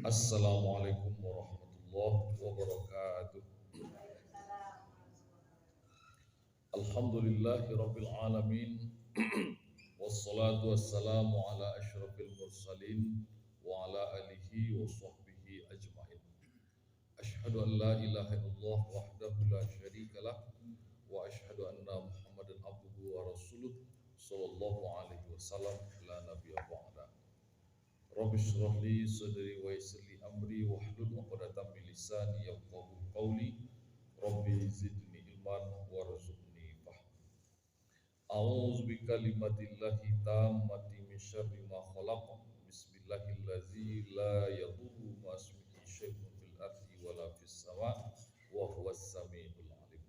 Assalamualaikum warahmatullahi wabarakatuh. Alhamdulillahi rabbil alamin. Wassalatu wassalamu ala asyrafil mursalin wa ala alihi wa sahbihi ajmain. Ashhadu an la ilaha illallah wahdahu la syarika lah wa ashhadu anna Muhammadan abduhu wa rasuluh sallallahu alaihi wasallam la nabiyya ba'da. Rabbi shrah li sadri wa yassir li amri wahlul 'uqdatam min lisani yafqahu qawli. Rabbi zidni ilman warzuqni fahma. A'udzu bikalimatillahi tammati min syarri ma khalaq. Bismillahillazi la yadurru ma ismihi syai'un fil ardi wala fis sama' wa huwas samiul alim.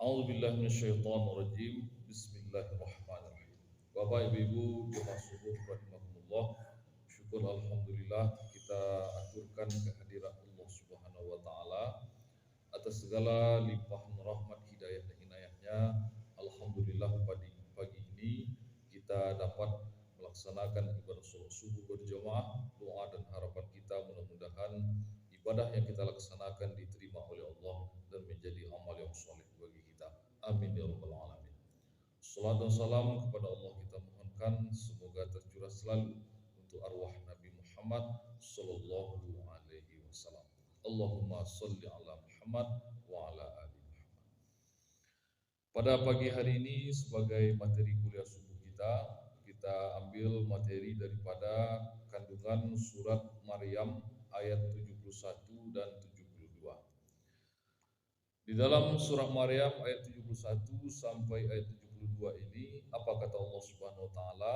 A'udzu billahi minasyaitonir rajim. Bismillahirrahmanirrahim. Bapak Ibu jemaah subuh rahimakumullah. Syukur alhamdulillah kita aturkan kehadiran Allah Subhanahu wa taala atas segala limpahan rahmat hidayah dan inayahnya. Alhamdulillah pagi ini kita dapat melaksanakan ibadah salat subuh berjamaah. Doa dan harapan kita mudah-mudahan ibadah yang kita laksanakan diterima oleh Allah dan menjadi amal yang soleh bagi kita. Amin ya rabbal alamin. Salat dan salam kepada Allah kita mohonkan semoga tercurah selalu untuk arwah Nabi Muhammad sallallahu alaihi wasallam. Allahumma shalli ala Muhammad wa ala ali Muhammad. Pada pagi hari ini sebagai materi kuliah subuh kita ambil materi daripada kandungan surat Maryam ayat 71 dan 72. Di dalam surat Maryam ayat 71 sampai ayat 72 ini apa kata Allah Subhanahu wa taala?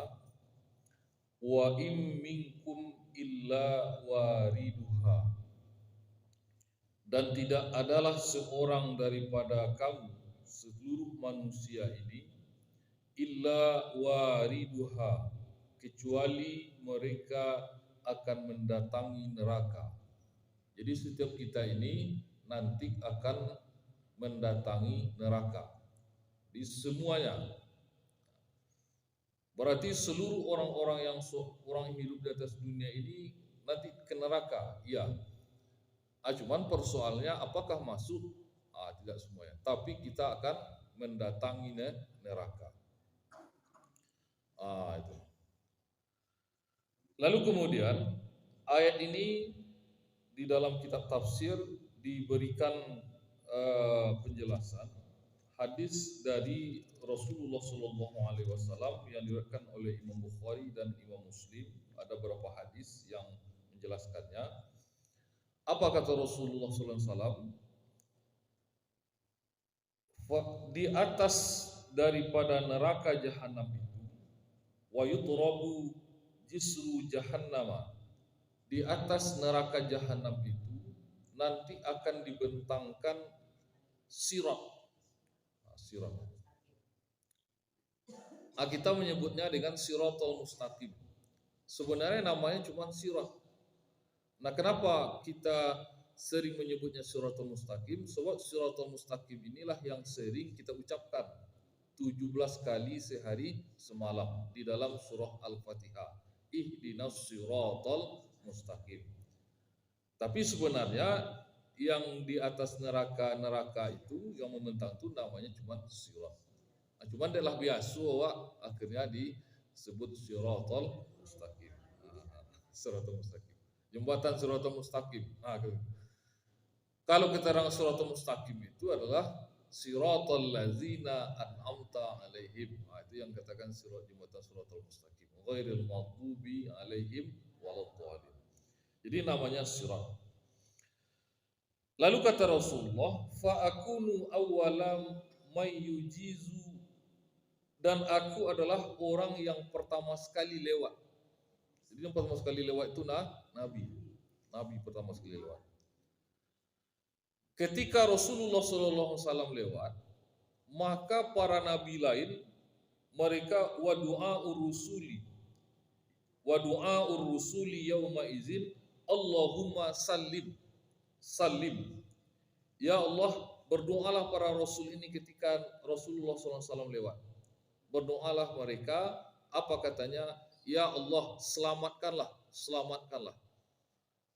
Wa im minkum illa wariduha, dan tidak adalah seorang daripada kamu seluruh manusia ini illa wariduha, kecuali mereka akan mendatangi neraka. Jadi setiap kita ini nanti akan mendatangi neraka. Di semuanya. Berarti seluruh orang-orang yang hidup di atas dunia ini nanti ke neraka. Iya. Cuman persoalannya apakah masuk? Tidak semuanya. Tapi kita akan mendatangi neraka. Itu. Lalu kemudian ayat ini di dalam kitab tafsir diberikan penjelasan hadis dari Rasulullah Shallallahu Alaihi Wasallam yang diriwayatkan oleh Imam Bukhari dan Imam Muslim. Ada beberapa hadis yang menjelaskannya. Apa kata Rasulullah Sallallahu Alaihi Wasallam? Di atas daripada neraka jahanam itu, wa yutrabu jisru jahannama. Di atas neraka jahanam itu nanti akan dibentangkan sirat. Sirat. Kita menyebutnya dengan siratal mustaqim. Sebenarnya namanya cuma sirat. Nah, kenapa kita sering menyebutnya siratal mustaqim? Sebab siratal mustaqim inilah yang sering kita ucapkan 17 kali sehari semalam di dalam surah Al-Fatihah. Ihdinas siratal mustaqim. Tapi sebenarnya yang di atas neraka itu yang membentang itu namanya cuma sirat. Cuman adalah biasa akhirnya disebut siratal mustaqim. Siratal mustaqim. Jembatan siratal mustaqim. Kalau keterangan siratal mustaqim itu adalah siratal ladzina an'amta alaihim. Itu yang katakan jembatan siratal mustaqim. Ghairil maghdubi alaihim waladdallin. Jadi namanya sirat. Lalu kata Rasulullah, fa'akunu awwalam mayyujizu, dan aku adalah orang yang pertama sekali lewat. Jadi yang pertama sekali lewat itu Nabi pertama sekali lewat. Ketika Rasulullah SAW lewat, maka para nabi lain mereka wa du'aur rusuli yauma izin Allahumma sallim. Ya Allah, berdoalah para rasul ini ketika Rasulullah SAW lewat. Berdoalah mereka, apa katanya? Ya Allah, selamatkanlah.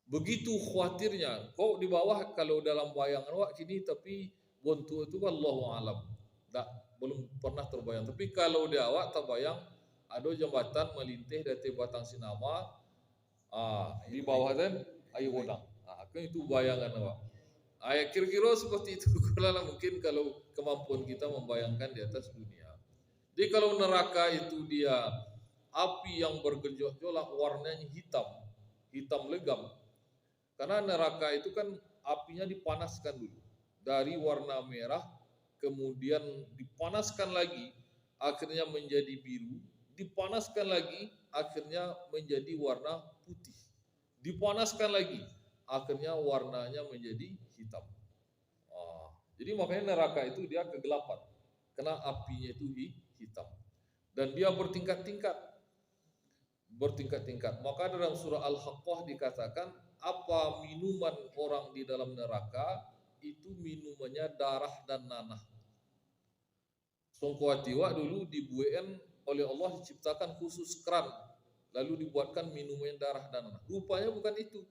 Begitu khawatirnya. Kau di bawah kalau dalam bayangan awak kini tapi bontu itu wallahu alam. Tak belum pernah terbayang. Tapi kalau di awak terbayang ada jembatan melintih dari Batang Sinama di bawah dan ayu bodang. Kan itu bayangan awak. Kira-kira seperti itu. Kalau mungkin kalau kemampuan kita membayangkan di atas dunia. Jadi kalau neraka itu dia api yang bergejolak warnanya hitam, hitam legam. Karena neraka itu kan apinya dipanaskan dulu. Dari warna merah, kemudian dipanaskan lagi, akhirnya menjadi biru, dipanaskan lagi, akhirnya menjadi warna putih. Dipanaskan lagi, akhirnya warnanya menjadi hitam. Jadi makanya neraka itu dia kegelapan, karena apinya itu hitam. Dan dia bertingkat-tingkat, bertingkat-tingkat. Maka dalam surah Al-Haqqah dikatakan, apa minuman orang di dalam neraka itu minumannya darah dan nanah. Songkoatiwa dulu dibuatkan oleh Allah diciptakan khusus keran, lalu dibuatkan minuman darah dan nanah. Rupanya bukan itu.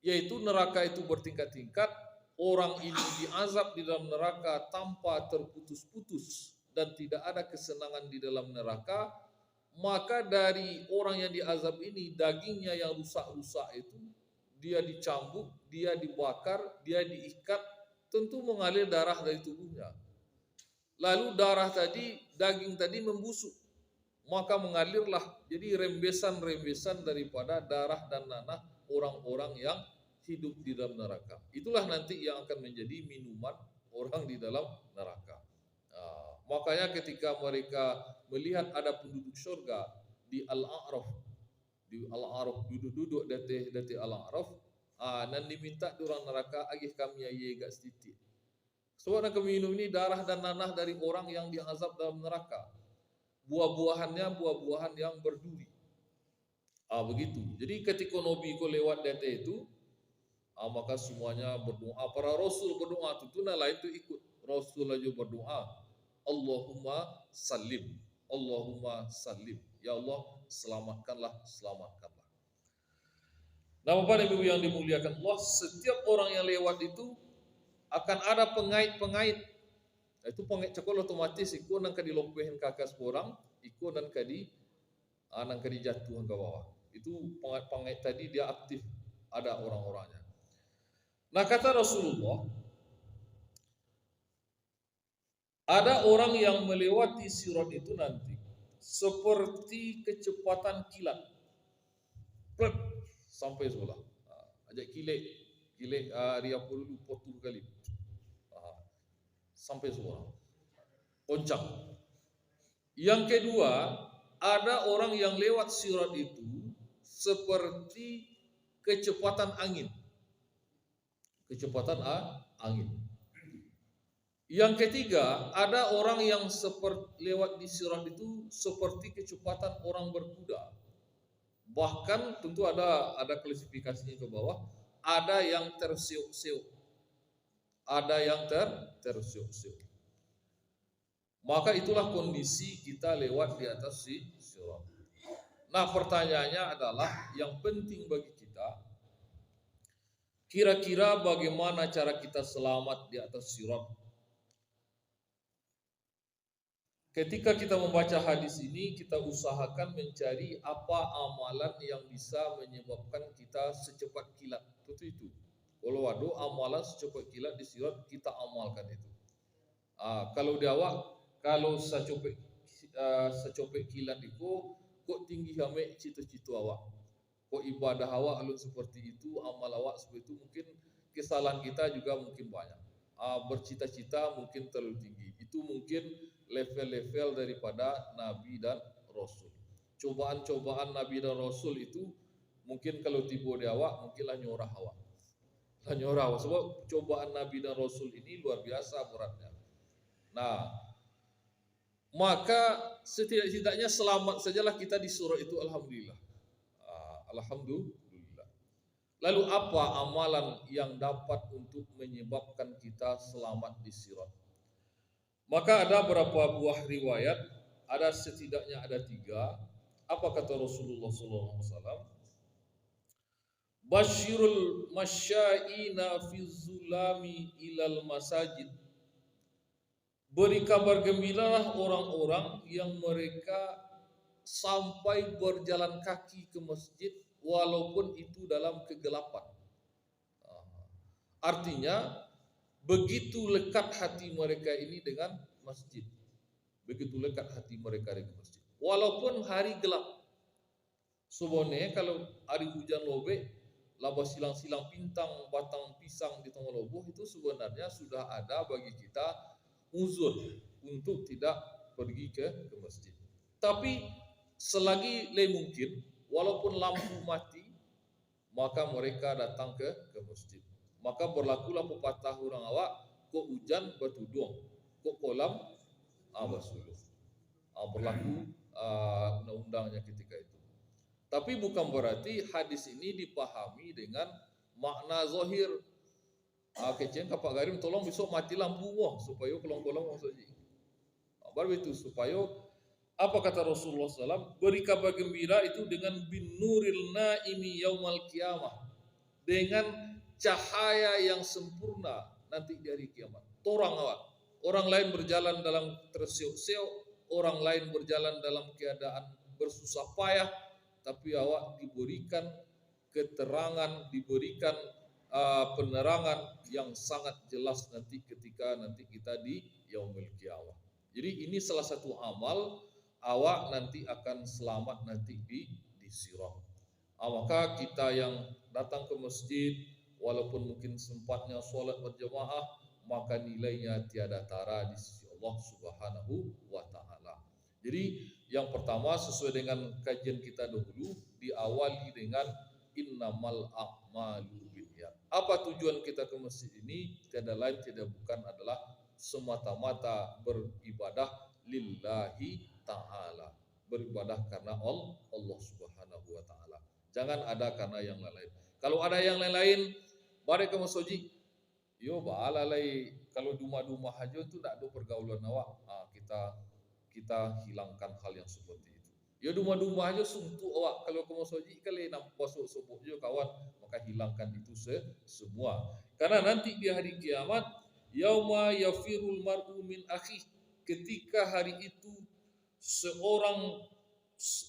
Yaitu neraka itu bertingkat-tingkat, orang ini diazab di dalam neraka tanpa terputus-putus dan tidak ada kesenangan di dalam neraka. Maka dari orang yang diazab ini, dagingnya yang rusak-rusak itu, dia dicambuk, dia dibakar, dia diikat, tentu mengalir darah dari tubuhnya. Lalu darah tadi, daging tadi membusuk, maka mengalirlah jadi rembesan-rembesan daripada darah dan nanah orang-orang yang hidup di dalam neraka. Itulah nanti yang akan menjadi minuman orang di dalam neraka. Makanya ketika mereka melihat ada penduduk surga di Al-A'raf, duduk-duduk dati Al-A'raf, dan diminta orang neraka agih kami ye gak sedikit. Sebab kami minum ini darah dan nanah dari orang yang diazab dalam neraka. Buah-buahannya buah-buahan yang berduri. Begitu. Jadi ketika Nabi ko lewat dati itu, maka semuanya berdoa. Para Rasul berdoa, tentunya lain itu ikut. Rasul aja berdoa. Allahumma salim, Allahumma salim. Ya Allah, selamatkanlah, selamatkanlah. Nah, Bapak dan Ibu yang dimuliakan Allah, setiap orang yang lewat itu akan ada pengait-pengait. Itu pengait cekol otomatis ikut nang kadi lompehin kakas orang, ikut dan kadi nang kadi jatuh ke bawah. Itu pengait tadi dia aktif, ada orang-orangnya. Nah, kata Rasulullah, ada orang yang melewati sirat itu nanti seperti kecepatan kilat. Plek, sampai sebelah. Ajak kilik dia perlu potong kali. Sampai sebelah. Poncang. Yang kedua, ada orang yang lewat sirat itu seperti kecepatan angin. Kecepatan angin. Yang ketiga, ada orang yang lewat di sirat itu seperti kecepatan orang berkuda. Bahkan tentu ada klasifikasinya ke bawah. Ada yang tersiuk-siuk, ada yang tersiuk-siuk. Maka itulah kondisi kita lewat di atas sirat. Nah, pertanyaannya adalah yang penting bagi kita, kira-kira bagaimana cara kita selamat di atas sirat? Ketika kita membaca hadis ini, kita usahakan mencari apa amalan yang bisa menyebabkan kita secepat kilat. Itu. Kalau ada amalan secepat kilat di sirat, kita amalkan itu. Kalau di awak, kalau secopek kilat itu, kok tinggi kami cita-cita awak. Kok ibadah awak alun seperti itu, amal awak seperti itu, mungkin kesalahan kita juga mungkin banyak. Bercita-cita mungkin terlalu tinggi. Itu mungkin level-level daripada Nabi dan Rasul. Cobaan-cobaan Nabi dan Rasul itu mungkin kalau tiba di awak, mungkinlah nyorah awak. Sebab cobaan Nabi dan Rasul ini luar biasa beratnya. Nah, maka setidak-tidaknya selamat sajalah kita di surah itu, alhamdulillah. Alhamdulillah. Lalu apa amalan yang dapat untuk menyebabkan kita selamat di sirat? Maka ada beberapa buah riwayat, setidaknya ada 3. Apa kata Rasulullah SAW? Basyirul masyaina fi zulami ilal masajid. Beri kabar gembiralah orang-orang yang mereka sampai berjalan kaki ke masjid walaupun itu dalam kegelapan. Artinya begitu lekat hati mereka ini dengan masjid. Begitu lekat hati mereka dengan masjid. Walaupun hari gelap. Sebenarnya kalau hari hujan lobe, laba silang-silang pintang, batang pisang di tengah lobuh itu sebenarnya sudah ada bagi kita uzur untuk tidak pergi ke masjid. Tapi selagi mungkin, walaupun lampu mati, maka mereka datang ke masjid. Maka berlakulah pepatah orang awak, kok hujan batudung, kok kolam basuh. Berlaku undang-undangnya ketika itu. Tapi bukan berarti hadis ini dipahami dengan makna zahir. Kecen kapak garim tolong besok mati lampu supaya kolong-kolong saja. Baru itu supaya apa kata Rasulullah SAW? Beri kabar gembira itu dengan bin nuril naimi yaumal qiyamah. Dengan cahaya yang sempurna nanti di hari kiamat. Orang lain berjalan dalam terseok-seok, orang lain berjalan dalam keadaan bersusah payah, tapi awak diberikan keterangan, diberikan penerangan yang sangat jelas nanti ketika nanti kita di yaumul qiyamah. Jadi ini salah satu amal awak nanti akan selamat nanti di sirat. Maka kita yang datang ke masjid walaupun mungkin sempatnya sholat berjamaah, maka nilainya tiada tara di sisi Allah Subhanahu wa taala. Jadi yang pertama sesuai dengan kajian kita dahulu diawali dengan innamal a'malu binniyat. Apa tujuan kita ke masjid ini? Tiada lain tidak bukan adalah semata-mata beribadah lillahi ta'ala. Beribadah karena Allah Subhanahu wa taala. Jangan ada karena yang lain. Kalau ada yang lain, bare ke masjid. Yo baalalai kalau duma-duma aja itu tak ada pergaulan awak. Kita hilangkan hal yang seperti itu. Ya duma-duma aja suntuk awak kalau ke masjid kali nampak sobok je kawan, maka hilangkan itu semua. Karena nanti di hari kiamat yauma yafirul mar'u min akhi, ketika hari itu seorang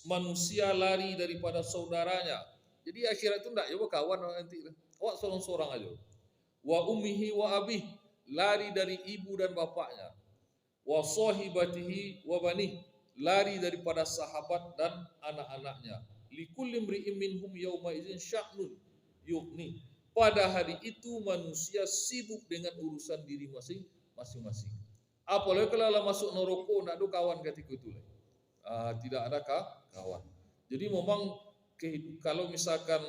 manusia lari daripada saudaranya. Jadi akhirat itu enggak ya kawan nanti. Awak seorang-seorang aja. Wa ummihi wa abih, lari dari ibu dan bapaknya. Wa sahibatihi wa banih, lari daripada sahabat dan anak-anaknya. Likulli imri'in minhum yauma idzin sya'nun yughni. Pada hari itu manusia sibuk dengan urusan diri masing-masing. Apalagi kalau masuk neraka enggak ada kawan ketika itu. Tidak ada kawan. Jadi memang kalau misalkan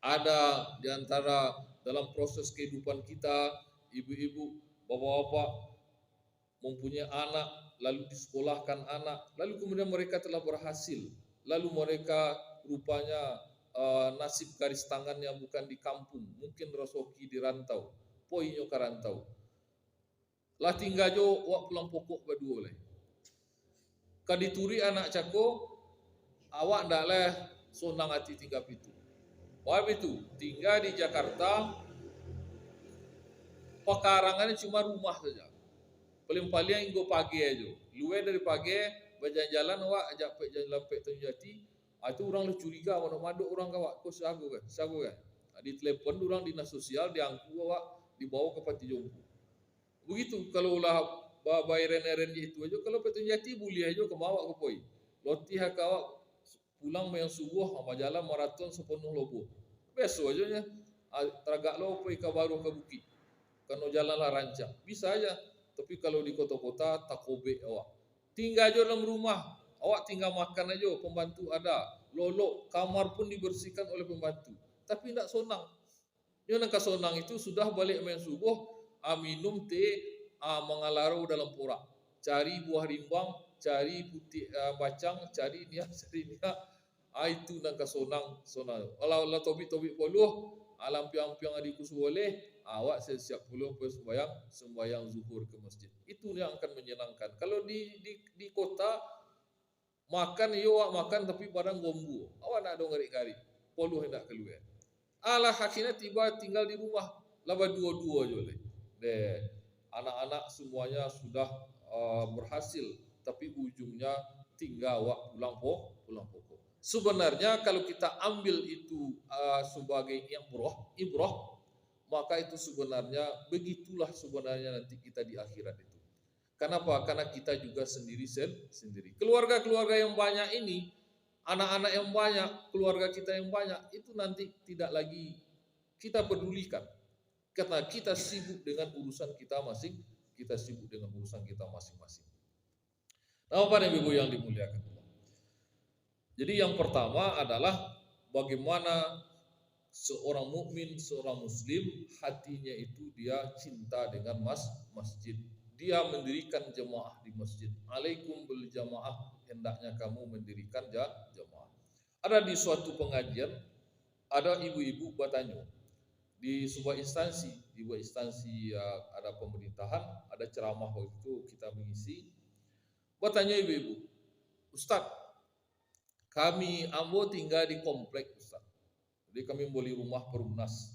ada di antara dalam proses kehidupan kita, ibu-ibu, bapak-bapak mempunyai anak, lalu disekolahkan anak, lalu kemudian mereka telah berhasil, lalu mereka rupanya nasib garis tangannya bukan di kampung, mungkin rasoki di rantau, poinyo ke rantau. Lah tinggal jo wak pulang pokok berdua oleh. Kadituri anak cako, awak ndak leh sonang hati tinggal itu. Wah itu tinggal di Jakarta, pekarangannya cuma rumah saja. Paling-paling inggo pagi aja. Luwe dari pagi berjalan-jalan awak ajak jalan pek Tunjati, itu orang lu curiga mana-mana orang kawak kok sagu kan. Di telepon orang dinas sosial diangku awak dibawa ke Panti Jompo. Begitu kalau ulah bayaran itu aja, kalau Pek Tunjati boleh aja ke bawa ke poi. Loti hak awak pulang main subuh sama jalan maraton sepenuh lobo. Besok aja nya teragak lo poi ke baru ke bukit. Karena jalan lah rancang. Bisa aja. Tapi kalau di kota-kota takobe awak. Tinggal aja dalam rumah. Awak tinggal makan aja, pembantu ada. Lolok, kamar pun dibersihkan oleh pembantu. Tapi tidak sonang. Yang nak sonang itu sudah balik main subuh, minum teh, mengalarau dalam porak. Cari buah rimbang, cari putih bacang, cari niat. Itu nak sonang. Kalau tobik-tobik poluh, alam piang-piang adikku boleh. Awak siap puluh sembahyang zuhur ke masjid. Itu yang akan menyenangkan. Kalau di kota makan, awak makan tapi barang gombu. Awak nak dong garik-garik. Poluh hendak keluar. Alah akhirnya tiba tinggal di rumah laba dua-dua jole. Deh, anak-anak semuanya sudah berhasil, tapi ujungnya tinggal wak pulang pokok. Sebenarnya kalau kita ambil itu sebagai ibrah, maka itu sebenarnya begitulah sebenarnya nanti kita di akhirat itu. Kenapa? Karena kita juga sendiri. Keluarga-keluarga yang banyak ini, anak-anak yang banyak, keluarga kita yang banyak, itu nanti tidak lagi kita pedulikan. Karena kita sibuk dengan urusan kita masing-masing. Nah, Bapak dan Ibu yang dimuliakan Allah. Jadi yang pertama adalah bagaimana seorang mukmin, seorang muslim, hatinya itu dia cinta dengan masjid. Dia mendirikan jemaah di masjid. Alaikum bil jamaah, hendaknya kamu mendirikan jemaah. Ada di suatu pengajian, ada ibu-ibu bertanya di sebuah instansi ada pemerintahan, ada ceramah waktu itu kita mengisi. Bertanya ibu-ibu, Ustaz, kami Ambo tinggal di komplek Ustaz. Jadi kami beli rumah perumnas.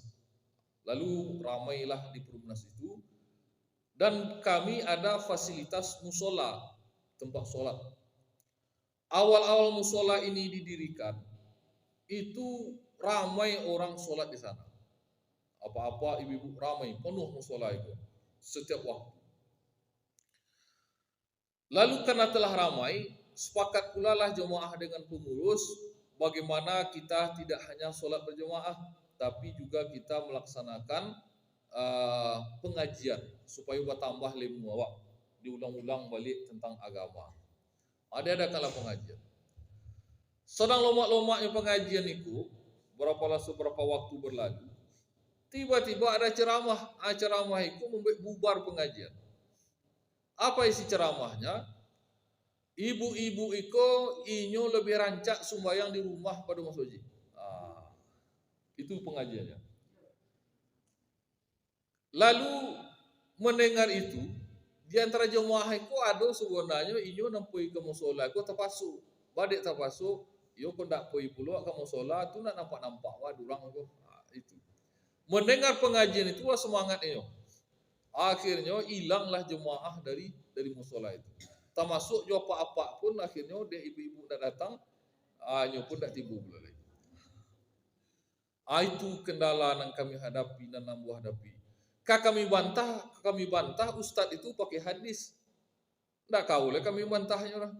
Lalu ramailah di perumnas itu. Dan kami ada fasilitas musola, tempat sholat. Awal-awal musola ini didirikan, itu ramai orang sholat di sana. Apa-apa ibu-ibu ramai, penuh musola itu setiap waktu. Lalu karena telah ramai, sepakat pula lah jemaah dengan pengurus bagaimana kita tidak hanya sholat berjemaah, tapi juga kita melaksanakan pengajian supaya bertambah ilmu awak, diulang-ulang balik tentang agama. Ada kala pengajian. Sedang lomak-lomaknya pengajian itu, beberapa waktu berlalu, tiba-tiba ada ceramah. Ceramah itu membuat bubar pengajian. Apa isi ceramahnya? Ibu-ibu itu inyo lebih rancak sembahyang di rumah pada masjid. Itu pengajiannya. Lalu mendengar itu, di antara jemaah itu ada sebenarnya inyo nampui ke musola itu terpasuk. Badik terpasuk, yo kondak pui puluh ke musola tu nak nampak-nampak wah durang itu. Itu. Mendengar pengajian itu wah semangat inyo. Akhirnya hilanglah jemaah dari musola itu. Termasuk jo apa-apa pun akhirnya dia ibu-ibu dah datang, inyo pun dak tibu lagi. Itu kendala yang kami hadapi dan nambu hadapi. Kami bantah ustaz itu pakai hadis. Ndak kau lah kami bantahnya orang.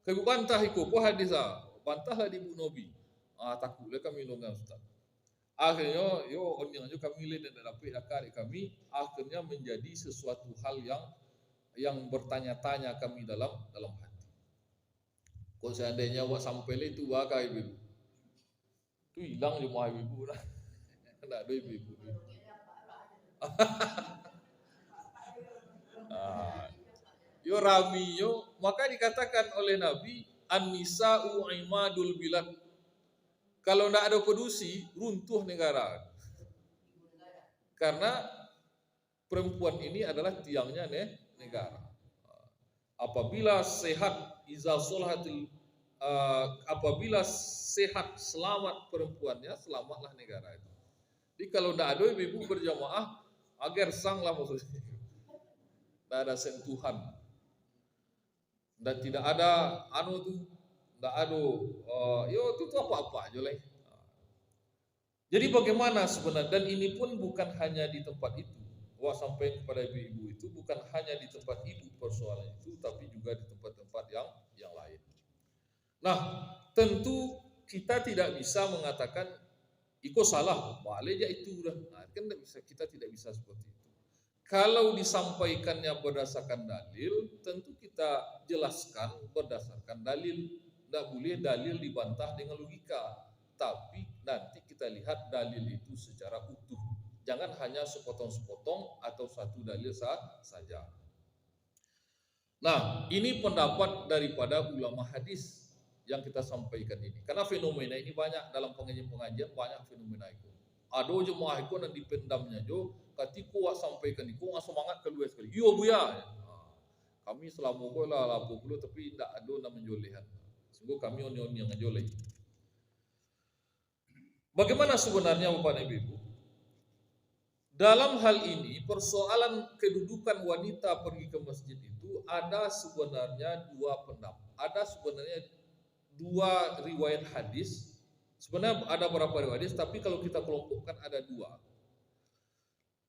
Kami bantah itu po hadis bantahlah di ibu Nabi. Takutlah kami longan ustaz. Akhirnya yo orang juga kami lihat dan dapat akar kami akhirnya menjadi sesuatu hal yang bertanya-tanya kami dalam hati. Kalau seandainya awak sampai itu wah ibu. Itu hilang jemaah ibu lah. Ndak ada ibu. Yo rami yo, maka dikatakan oleh Nabi an-nisa'u imadul bilad. Kalau tidak ada produksi, runtuh negara. Karena perempuan ini adalah tiangnya negara. Apabila sehat apabila sehat selamat perempuannya, selamatlah negara itu. Jadi kalau tidak ada ibu berjamaah, agar sang lah maksudnya. Tidak ada sentuhan. Dan tidak ada tidak ada itu apa-apa aja lah. Jadi bagaimana sebenarnya, dan ini pun bukan hanya di tempat itu. Wah sampai kepada ibu-ibu itu bukan hanya di tempat ibu persoalan itu, tapi juga di tempat-tempat yang lain. Nah, tentu kita tidak bisa mengatakan iko salah, balik aja itu udah. Kan kita tidak bisa seperti itu. Kalau disampaikannya berdasarkan dalil, tentu kita jelaskan berdasarkan dalil. Tidak boleh dalil dibantah dengan logika. Tapi nanti kita lihat dalil itu secara utuh. Jangan hanya sepotong-sepotong atau satu dalil saja. Nah, ini pendapat daripada ulama hadis yang kita sampaikan ini. Karena fenomena ini banyak dalam pengajian-pengajian, banyak fenomena itu. Ada jemaah itu yang dipendamnya jo, ketika wak sampaikan itu semangat keluar sekali. Yo buya. Kami selama lah 80 tapi tidak ada yang menjolehan. Sungguh kami on yang ngejoleh. Bagaimana sebenarnya Bapak dan Ibu? Dalam hal ini persoalan kedudukan wanita pergi ke masjid itu ada sebenarnya dua pendapat. Ada sebenarnya dua riwayat hadis. Sebenarnya ada beberapa riwayat hadis, tapi kalau kita kelompokkan ada dua.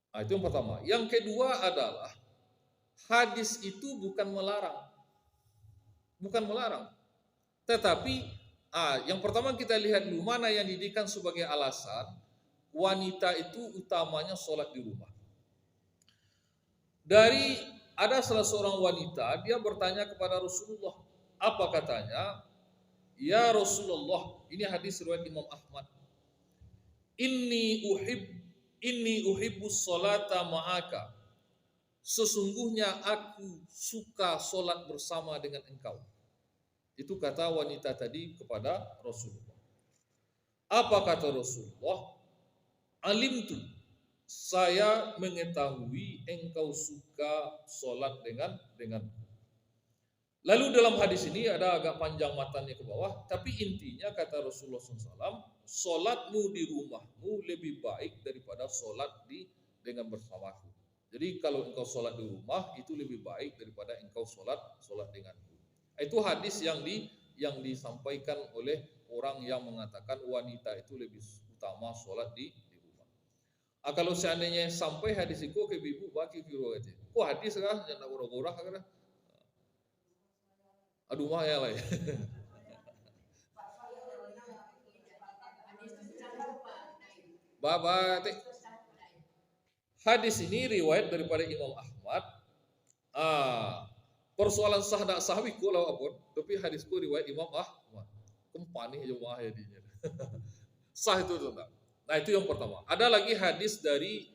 Nah, itu yang pertama. Yang kedua adalah hadis itu bukan melarang. Bukan melarang. Tetapi yang pertama kita lihat dulu mana yang dijadikan sebagai alasan wanita itu utamanya sholat di rumah. Ada salah seorang wanita, dia bertanya kepada Rasulullah. Apa katanya? Ya Rasulullah, ini hadis riwayat Imam Ahmad. Inni uhibbus sholata ma'aka. Sesungguhnya aku suka sholat bersama dengan engkau. Itu kata wanita tadi kepada Rasulullah. Apa kata Rasulullah? Alimtu, saya mengetahui engkau suka sholat denganku. Lalu dalam hadis ini ada agak panjang matanya ke bawah, tapi intinya kata Rasulullah SAW, sholatmu di rumahmu lebih baik daripada sholat dengan bersamaku. Jadi kalau engkau sholat di rumah itu lebih baik daripada engkau sholat denganku. Itu hadis yang disampaikan oleh orang yang mengatakan wanita itu lebih utama sholat di rumah. Kalau seandainya sampai hadis itu ke ibu baki kiro aja. Hadis kah yang nak gurah-gurah kah? Aduh mah ya lah. Baba hadis ini riwayat daripada Imam Ahmad. Persoalan sah tak sah wiku lah apun, tapi hadisku riwayat Imam Ahmad. Kempani aja mah ya dinya. Sah itu tak? Nah itu yang pertama. Ada lagi hadis dari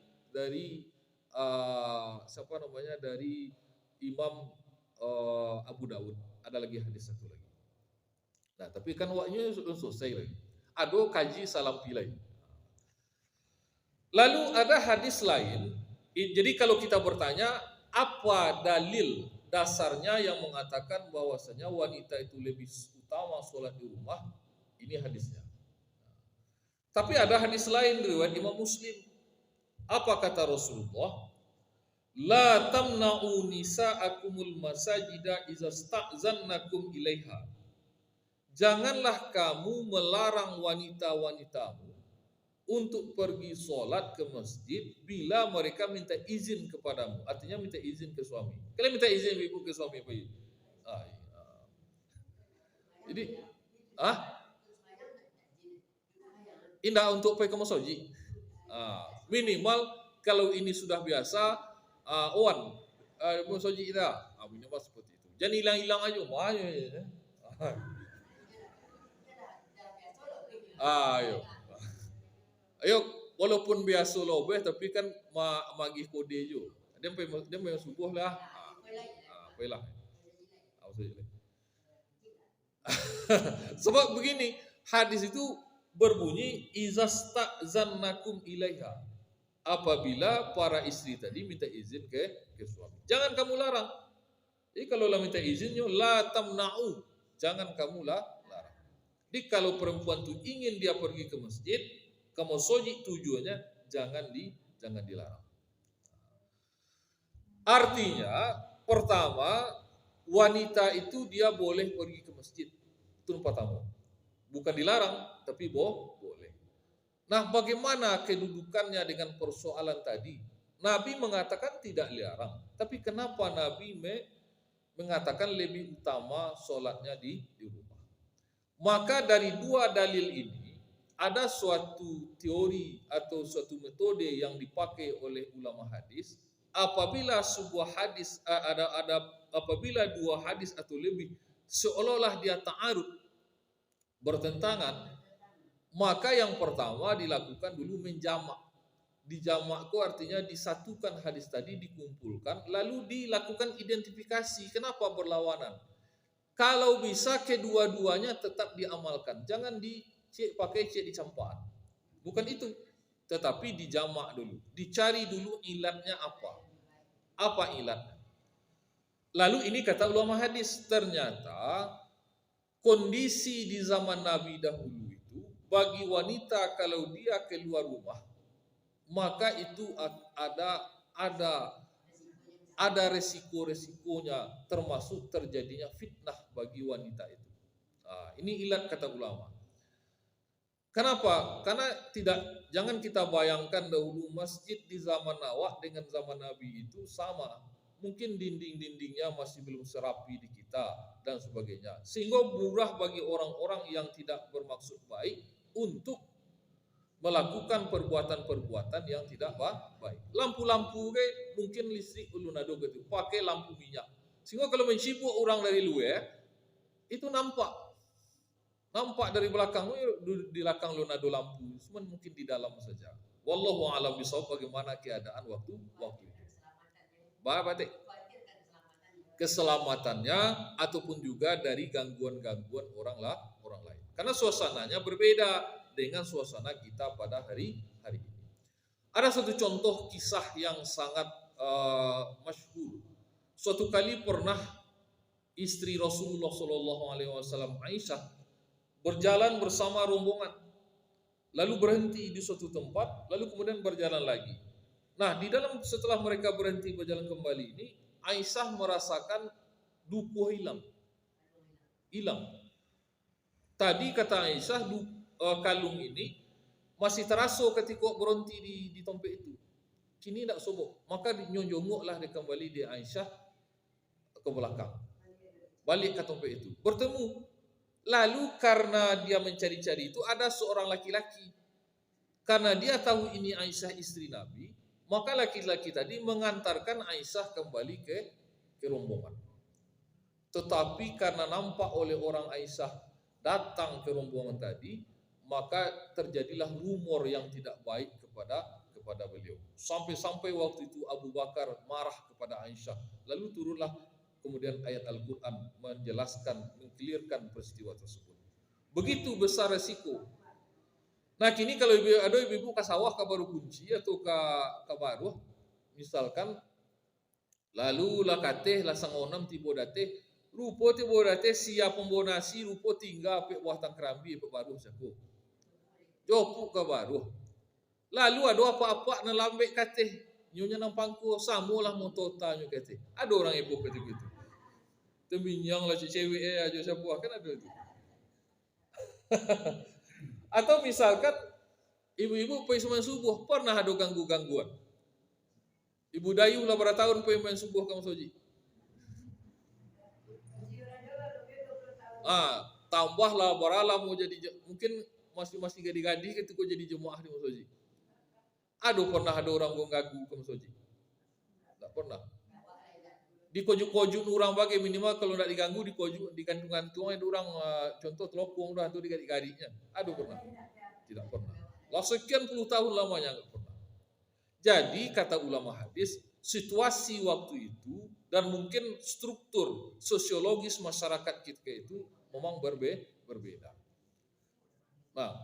siapa namanya, dari Imam Abu Dawud. Ada lagi hadis satu lagi. Nah tapi kan waktunya sudah selesai lagi. Ado kaji salam pilai. Lalu ada hadis lain. Jadi kalau kita bertanya apa dalil dasarnya yang mengatakan bahwasanya wanita itu lebih utama sholat di rumah, ini hadisnya. Tapi ada hadis lain riwayat Imam Muslim. Apa kata Rasulullah? La tamna'u nisa'akumul masajida iza sta'zannakum ilaiha. Janganlah kamu melarang wanita-wanitamu untuk pergi sholat ke masjid bila mereka minta izin kepadamu. Artinya minta izin ke suami. Kalian minta izin ibu ke suami apa? Jadi, indah untuk pergi ke masjid. Minimal kalau ini sudah biasa, masjid kita, minimal seperti itu. Jangan hilang-hilang aja, ayo, walaupun biasa lobeh, tapi kan magi kode jo. Dia memang subuh lah. Apalah. Sebab begini, hadis itu berbunyi izasta'zannakum ilaiha. Apabila para istri tadi minta izin ke suami. Jangan kamu larang. Jadi kalau minta izinnya la tamna'u, jangan kamu larang. Jadi kalau perempuan itu ingin dia pergi ke masjid, ke masjid tujuannya jangan dilarang. Artinya pertama, wanita itu dia boleh pergi ke masjid. Itu pertama. Bukan dilarang, tapi boleh. Nah, bagaimana kedudukannya dengan persoalan tadi? Nabi mengatakan tidak dilarang, tapi kenapa Nabi mengatakan lebih utama sholatnya di rumah? Maka dari dua dalil ini ada suatu teori atau suatu metode yang dipakai oleh ulama hadis. Apabila sebuah hadis apabila dua hadis atau lebih seolah-olah dia ta'arud, bertentangan, maka yang pertama dilakukan dulu menjamak. Dijamak itu artinya disatukan hadis tadi, dikumpulkan, lalu dilakukan identifikasi kenapa berlawanan. Kalau bisa kedua-duanya tetap diamalkan, jangan pakai cek dicampur. Bukan itu, tetapi dijamak dulu, dicari dulu ilatnya apa. Apa ilatnya? Lalu ini kata ulama hadis, ternyata kondisi di zaman Nabi dahulu itu bagi wanita kalau dia keluar rumah, maka itu ada ada resiko-resikonya, termasuk terjadinya fitnah bagi wanita itu. Nah, ini ilat kata ulama. Kenapa? Karena jangan kita bayangkan dahulu masjid di zaman Nawah dengan zaman Nabi itu sama. Mungkin dinding-dindingnya masih belum serapi di kita dan sebagainya. Sehingga murah bagi orang-orang yang tidak bermaksud baik untuk melakukan perbuatan-perbuatan yang tidak baik. Lampu-lampu mungkin listrik ulun ada gitu, pakai lampu minyak. Sehingga kalau mencibuk orang dari luar itu nampak dari belakang, di belakang lu ada lampu, cuma mungkin di dalam saja. Wallahu a'lam bishawab, bagaimana keadaan waktu itu. Batik keselamatannya ataupun juga dari gangguan-gangguan orang lain. Karena suasananya berbeda dengan suasana kita pada hari ini. Ada satu contoh kisah yang sangat masyhur. Suatu kali pernah istri Rasulullah SAW Aisyah berjalan bersama rombongan, lalu berhenti di suatu tempat, lalu kemudian berjalan lagi. Nah, setelah mereka berhenti berjalan kembali ini, Aisyah merasakan dukuh hilang. Tadi kata Aisyah, kalung ini masih terasa ketika berhenti di tempat itu. Kini tidak sobok. Maka nyonjongoklah dia kembali di Aisyah ke belakang. Balik ke tempat itu. Bertemu. Lalu karena dia mencari-cari itu ada seorang laki-laki. Karena dia tahu ini Aisyah istri Nabi, maka laki-laki tadi mengantarkan Aisyah kembali ke rombongan. Tetapi karena nampak oleh orang Aisyah datang ke rombongan tadi, maka terjadilah rumor yang tidak baik kepada beliau. Sampai-sampai waktu itu Abu Bakar marah kepada Aisyah. Lalu turunlah kemudian ayat Al-Quran menjelaskan, mengklirkan peristiwa tersebut. Begitu besar resiko. Nah, kini kalau ada ibu-ibu ke sawah ke baru kunci atau ke baru, misalkan, lalu lah kateh lah sangonam tibo dateh, rupo tibo dateh siap pembonasi, rupo tinggal pe buah tangkerambi pe baru saku. Jopuk ke baru. Lalu ada apa-apa na lambek kateh, nyonya nampangku samulah montota nyo kateh. Ada orang ibu begitu. Teminyang lah cewek aja siapa kan ada itu. Atau misalkan ibu-ibu pergi sembah subuh pernah ada gangguan. Ibu Dayu lah berapa tahun pergi main subuh kamu soji. Tambahlah baralah mau jadi, mungkin masih gadi-gadi ketika jadi jemaah di Soji. Aduh, pernah ada orang ganggu kamu soji? Tak pernah. Di kojuk-kojuk orang bagai minimal kalau tidak diganggu di kojuk, di gantung-gantung ada orang contoh telopong dah tu di gadik-gadiknya. Aduh, pernah? Tidak pernah. Lah sekian puluh tahun lamanya enggak pernah. Jadi kata ulama hadis, situasi waktu itu dan mungkin struktur sosiologis masyarakat kita itu memang berbeda. Nah,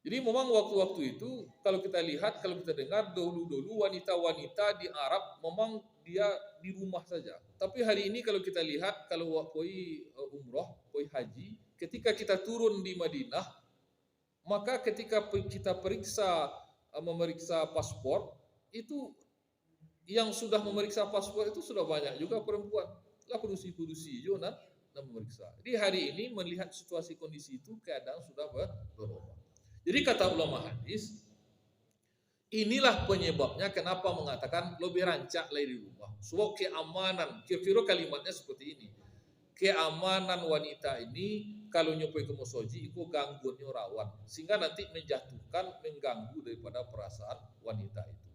jadi memang waktu-waktu itu kalau kita lihat, kalau kita dengar dahulu-dahulu wanita-wanita di Arab memang dia di rumah saja. Tapi hari ini kalau kita lihat, kalau koi umroh, koi haji, ketika kita turun di Madinah, maka ketika kita memeriksa paspor, itu yang sudah memeriksa paspor itu sudah banyak juga perempuan. Lah produksi juga dan memeriksa. Jadi hari ini melihat situasi kondisi itu, keadaan sudah berubah. Jadi kata ulama hadis, inilah penyebabnya kenapa mengatakan lebih rancak lah di rumah. Sebab keamanan, kira-kira kalimatnya seperti ini. Keamanan wanita ini kalau nyampe ke musoji itu gangguannya rawan, sehingga nanti mengganggu daripada perasaan wanita itu.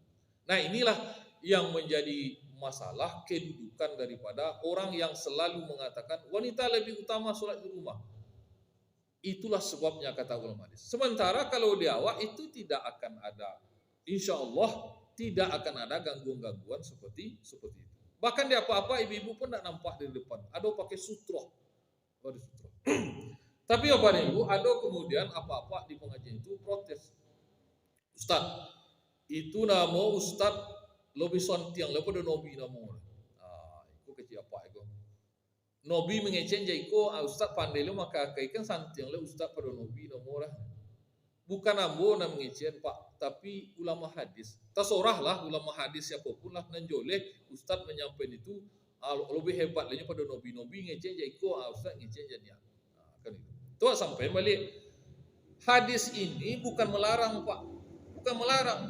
Nah, inilah yang menjadi masalah kedudukan daripada orang yang selalu mengatakan wanita lebih utama sholat di rumah. Itulah sebabnya kata ulama hadis. Sementara kalau di awal itu tidak akan ada, insya Allah tidak akan ada gangguan-gangguan seperti itu. Bahkan di apa-apa ibu-ibu pun tidak nampak dari depan. Ada pakai sutroh. Tapi apa nih ibu? Ada kemudian apa-apa di pengajian itu protes. Ustaz, itu nama Ustaz lebih sontiang daripada Nabi nama. Itu kecil apa itu? Nabi mengecen jaiko Ustaz pandai lu maka kaikan santiang le Ustaz pada Nabi nama lah. Bukan ambo nak mengecen Pak, tapi ulama hadis. Tersorah lah ulama hadis siapapun lah nanjoleh Ustaz menyampaikan itu lebih hebat lagi pada nobi-nobi ngecen jadi ko Ustaz ngecen jadi. Kan itu. Tuh sampai balik hadis ini bukan melarang Pak, bukan melarang.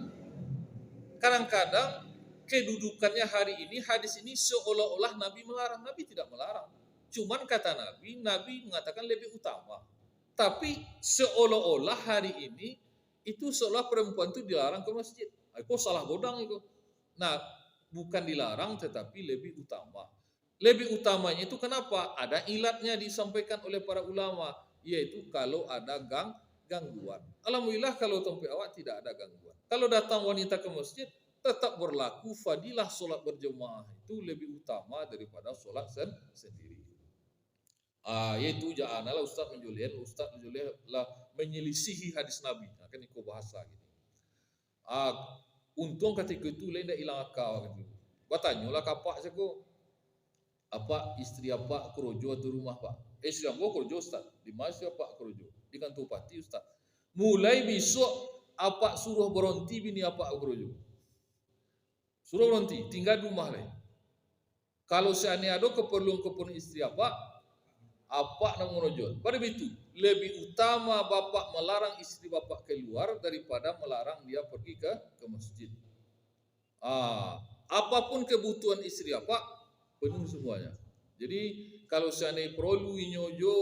Kadang-kadang kedudukannya hari ini hadis ini seolah-olah Nabi melarang. Nabi tidak melarang. Cuman kata Nabi, Nabi mengatakan lebih utama. Tapi seolah-olah hari ini itu seolah perempuan itu dilarang ke masjid. Kok salah godang itu. Nah, bukan dilarang tetapi lebih utama. Lebih utamanya itu kenapa? Ada ilatnya disampaikan oleh para ulama, yaitu kalau ada gangguan. Alhamdulillah kalau tempat awak tidak ada gangguan. Kalau datang wanita ke masjid, tetap berlaku fadilah solat berjemaah itu lebih utama daripada solat sendiri. Yaitu janganlah Ustaz menjulian lah menyelisihi hadis Nabi. Kan ikut bahasa gitu. Untung ketika itu lain dah hilang akal gitu. Batanyalah kapak saya ko. Apa istri apa kerojo di rumah Pak? Istri aku kerojo Ustaz. Di mana Pak kerojo? Di kantor pati Ustaz. Mulai besok apa suruh berhenti bini apa kerojo. Suruh berhenti, tinggal di rumah lain. Kalau seandainya ada keperluan istri apa nak menonjol. Pada itu lebih utama bapak melarang istri bapak keluar daripada melarang dia pergi ke masjid. Apapun kebutuhan istri bapak penuh semuanya. Jadi kalau seandainya perlu nyojo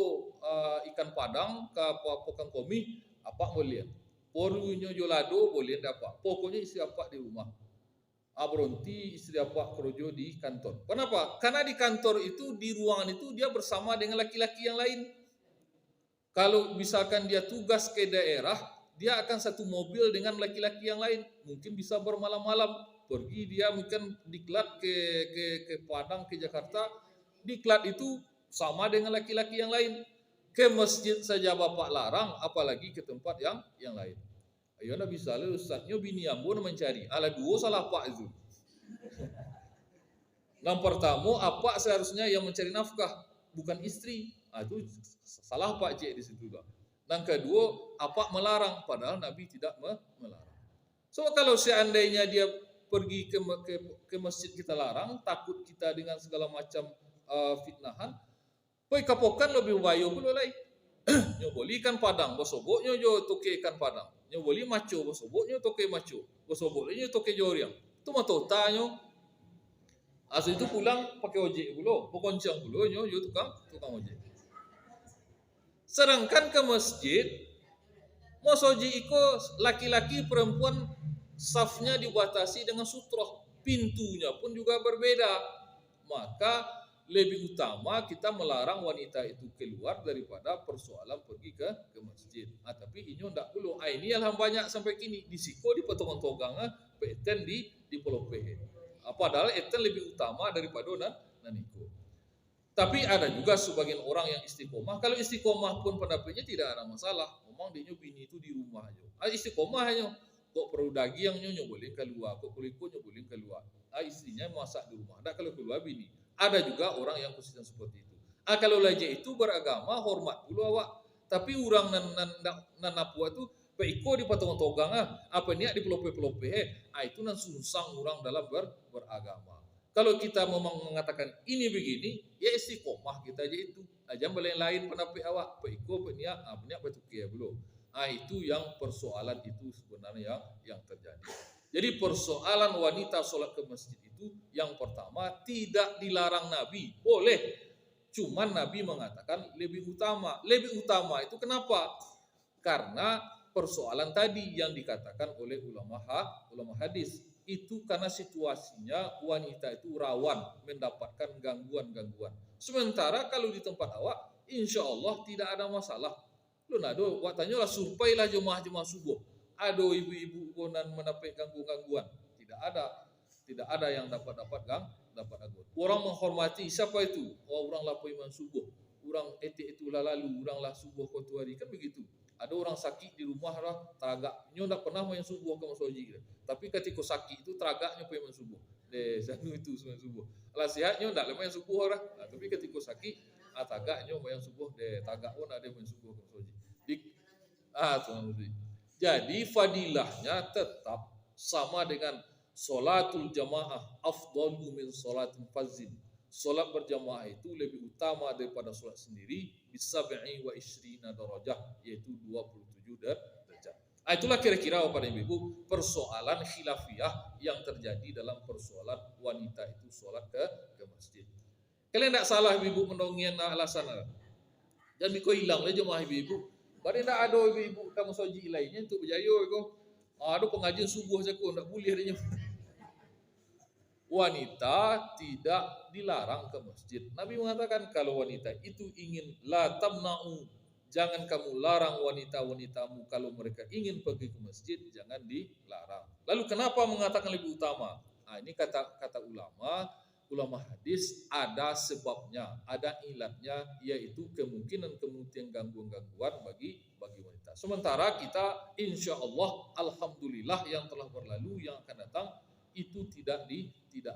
ikan padang ke pokan komi, apa boleh. Perlu nyojo lado boleh dapat. Pokoknya istri bapak di rumah. Berhenti istri bapak kerja di kantor. Kenapa? Karena di kantor itu, di ruangan itu dia bersama dengan laki-laki yang lain. Kalau misalkan dia tugas ke daerah, dia akan satu mobil dengan laki-laki yang lain. Mungkin bisa bermalam-malam. Pergi dia mungkin diklat ke Padang, ke Jakarta. Diklat itu sama dengan laki-laki yang lain. Ke masjid saja bapak larang, apalagi ke tempat yang lain. Ayo nak bisa lah Ustaznya bini ambo mencari. Ala dua salah pak itu. Yang pertama, apa seharusnya yang mencari nafkah, bukan istri. Itu salah pak cik di situ dah. Dan kedua, apa melarang, padahal Nabi tidak melarang. So kalau seandainya dia pergi ke masjid kita larang, takut kita dengan segala macam fitnahan, poi kapokan lebih bayo pula lai. Nyo boli ikan padang, bosobok nyo jo toke ikan padang. Nyo boli maco, bosobok nyo toke maco. Bosobok nyo toke joriang. Itu matota nyo. Asal itu pulang pakai ojek pula, pekoncang pula nyo jo tukang ojek. Sedangkan ke masjid, mas ojek iko laki-laki perempuan safnya dibatasi dengan sutroh. Pintunya pun juga berbeda. Maka lebih utama kita melarang wanita itu keluar daripada persoalan pergi ke masjid. Tapi ini tidak perlu. Ini yang banyak sampai kini disiko di potongan togang, peten di Pulau Pehe. Padahal eten lebih utama daripada naniko. Tapi ada juga sebagian orang yang istiqomah. Kalau istiqomah pun pendapatnya tidak ada masalah. Memang dia bini itu di rumah aja. Istiqomah aja. Kok perlu daging yang boleh keluar, kok kulit boleh keluar. Istrinya masak di rumah. Ada kalau keluar bini. Ada juga orang yang khususnya seperti itu. Kalau laja itu beragama, hormat dulu awak. Tapi orang nan napua itu peiko di patungan togang apa niat di pelope-pelope itu nan susang orang dalam beragama. Kalau kita memang mengatakan ini begini, ya istiqomah kita aja itu. Jangan lain pendapat awak, peiko peniak petukia belum. Itu yang persoalan itu sebenarnya yang terjadi. Jadi persoalan wanita sholat ke masjid itu yang pertama tidak dilarang Nabi, boleh. Cuman Nabi mengatakan lebih utama. Lebih utama itu kenapa? Karena persoalan tadi yang dikatakan oleh ulama hadis. Itu karena situasinya wanita itu rawan mendapatkan gangguan-gangguan. Sementara kalau di tempat awak, insya Allah tidak ada masalah. Lu nado, waktunya lah supaya jemaah-jemaah subuh. Ada ibu-ibu konan mendapat gangguan. Tidak ada yang dapat gangguan. Orang menghormati siapa itu? Orang lah iman subuh. Orang etik itulah lalu, orang lah subuh kau hari kan begitu. Ada orang sakit di rumah lah, teragak. Nyo tak pernah main subuh ke masoji. Tapi ketika sakit itu teragaknya main subuh. Sanu itu main subuh. Alah sehatnya tak main subuh orang. Tapi ketika sakit, teragaknya main subuh. Tagak pun ada main subuh ke masoji. Tuan Muzi. Jadi fadilahnya tetap sama dengan sholatul jamaah afdalu min sholatin fazin. Sholat berjamaah itu lebih utama daripada sholat sendiri bisab'i wa ishrina darajah, yaitu 27 derajat. Itulah kira-kira Bapak dan Ibu persoalan khilafiyah yang terjadi dalam persoalan wanita itu sholat ke masjid. Kalian tidak salah ibu mendongeng alasan. Dan biko hilang le jemaah ibu-ibu. Bari ndak ada ibu-ibu kamu soji lainnya untuk berjaya ko. Ada pengajian subuh saja ko ndak boleh adanya. Wanita tidak dilarang ke masjid. Nabi mengatakan kalau wanita itu ingin la tamna'u, jangan kamu larang wanita-wanitamu kalau mereka ingin pergi ke masjid, jangan dilarang. Lalu kenapa mengatakan lebih utama? Nah, ini kata ulama hadis ada sebabnya, ada ilatnya, yaitu kemungkinan gangguan-gangguan bagi wanita. Sementara kita insya Allah alhamdulillah yang telah berlalu, yang akan datang itu tidak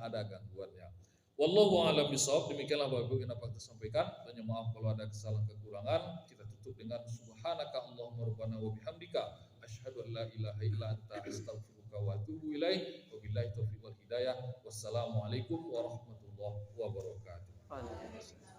ada gangguannya. Wallahu a'lam bishawab. Demikianlah Bapak Ibu yang dapat kita sampaikan. Tanya maaf kalau ada kesalahan kekurangan. Kita tutup dengan subhanaka Allahumma rabbana wa bihamdika asyhadu an la ilaha illa anta astaghfiruka wa atubu ilaik. Wabillahi taufiq wal hidayah. Wassalamualaikum warahmatullahi wabarakatuh.